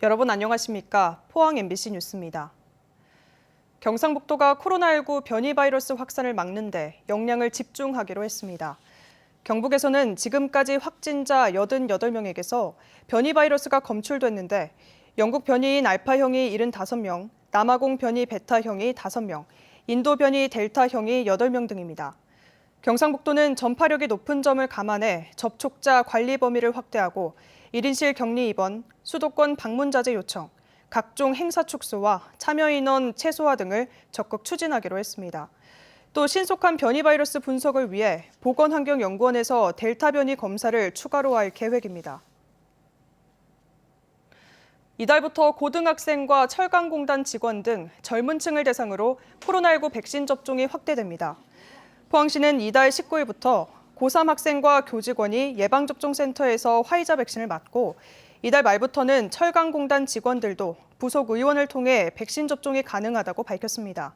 여러분 안녕하십니까? 포항 MBC 뉴스입니다. 경상북도가 코로나19 변이 바이러스 확산을 막는데 역량을 집중하기로 했습니다. 경북에서는 지금까지 확진자 88명에게서 변이 바이러스가 검출됐는데 영국 변이인 알파형이 75명, 남아공 변이 베타형이 5명, 인도 변이 델타형이 8명 등입니다. 경상북도는 전파력이 높은 점을 감안해 접촉자 관리 범위를 확대하고 1인실 격리 입원, 수도권 방문 자제 요청, 각종 행사 축소와 참여 인원 최소화 등을 적극 추진하기로 했습니다. 또 신속한 변이 바이러스 분석을 위해 보건환경연구원에서 델타 변이 검사를 추가로 할 계획입니다. 이달부터 고등학생과 철강공단 직원 등 젊은 층을 대상으로 코로나19 백신 접종이 확대됩니다. 포항시는 이달 19일부터 고3 학생과 교직원이 예방접종센터에서 화이자 백신을 맞고 이달 말부터는 철강공단 직원들도 부속 의원을 통해 백신 접종이 가능하다고 밝혔습니다.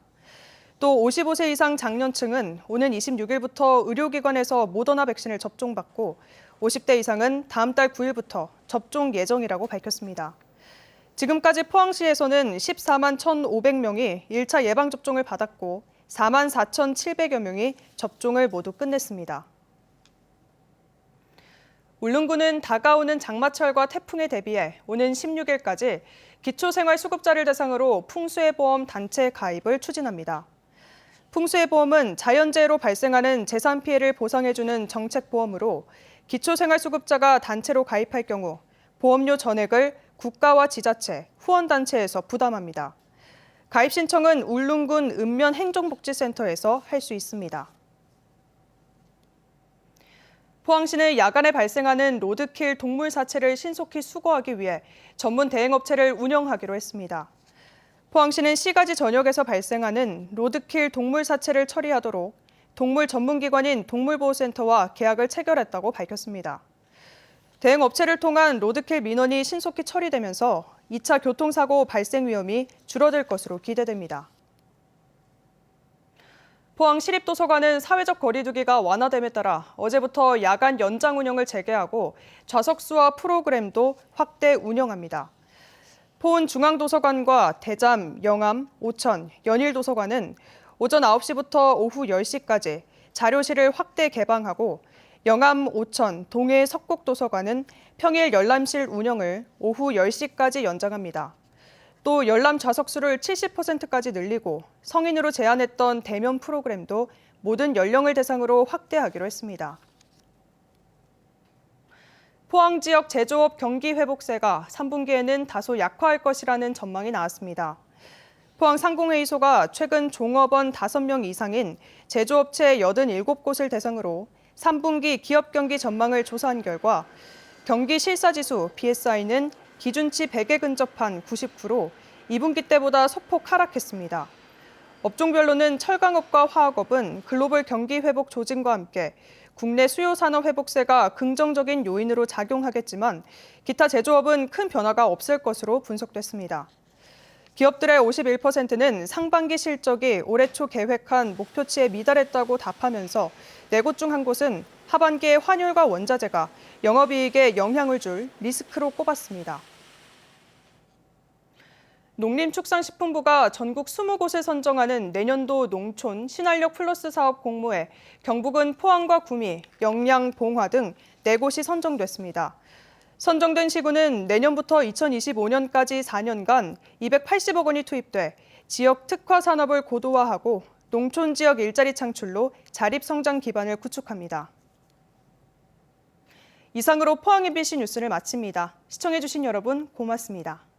또 55세 이상 장년층은 오는 26일부터 의료기관에서 모더나 백신을 접종받고 50대 이상은 다음 달 9일부터 접종 예정이라고 밝혔습니다. 지금까지 포항시에서는 14만 1,500명이 1차 예방접종을 받았고 4만 4,700여 명이 접종을 모두 끝냈습니다. 울릉군은 다가오는 장마철과 태풍에 대비해 오는 16일까지 기초생활수급자를 대상으로 풍수해보험 단체 가입을 추진합니다. 풍수해보험은 자연재해로 발생하는 재산 피해를 보상해주는 정책보험으로 기초생활수급자가 단체로 가입할 경우 보험료 전액을 국가와 지자체, 후원단체에서 부담합니다. 가입 신청은 울릉군 읍면행정복지센터에서 할 수 있습니다. 포항시는 야간에 발생하는 로드킬 동물 사체를 신속히 수거하기 위해 전문 대행업체를 운영하기로 했습니다. 포항시는 시가지 전역에서 발생하는 로드킬 동물 사체를 처리하도록 동물 전문기관인 동물보호센터와 계약을 체결했다고 밝혔습니다. 대행업체를 통한 로드킬 민원이 신속히 처리되면서 2차 교통사고 발생 위험이 줄어들 것으로 기대됩니다. 포항시립도서관은 사회적 거리두기가 완화됨에 따라 어제부터 야간 연장 운영을 재개하고 좌석수와 프로그램도 확대 운영합니다. 포은 중앙도서관과 대잠, 영암, 오천, 연일도서관은 오전 9시부터 오후 10시까지 자료실을 확대 개방하고 영암, 오천, 동해 석곡도서관은 평일 열람실 운영을 오후 10시까지 연장합니다. 또 열람 좌석수를 70%까지 늘리고 성인으로 제한했던 대면 프로그램도 모든 연령을 대상으로 확대하기로 했습니다. 포항 지역 제조업 경기 회복세가 3분기에는 다소 약화할 것이라는 전망이 나왔습니다. 포항 상공회의소가 최근 종업원 5명 이상인 제조업체 87곳을 대상으로 3분기 기업 경기 전망을 조사한 결과 경기 실사지수 BSI는 기준치 100에 근접한 99로 2분기 때보다 소폭 하락했습니다. 업종별로는 철강업과 화학업은 글로벌 경기 회복 조짐과 함께 국내 수요 산업 회복세가 긍정적인 요인으로 작용하겠지만 기타 제조업은 큰 변화가 없을 것으로 분석됐습니다. 기업들의 51%는 상반기 실적이 올해 초 계획한 목표치에 미달했다고 답하면서 4곳 중 1곳은 하반기에 환율과 원자재가 영업이익에 영향을 줄 리스크로 꼽았습니다. 농림축산식품부가 전국 20곳을 선정하는 내년도 농촌 신활력 플러스 사업 공모에 경북은 포항과 구미, 영양, 봉화 등 4곳이 선정됐습니다. 선정된 시군은 내년부터 2025년까지 4년간 280억 원이 투입돼 지역 특화 산업을 고도화하고 농촌 지역 일자리 창출로 자립성장 기반을 구축합니다. 이상으로 포항 MBC 뉴스를 마칩니다. 시청해주신 여러분 고맙습니다.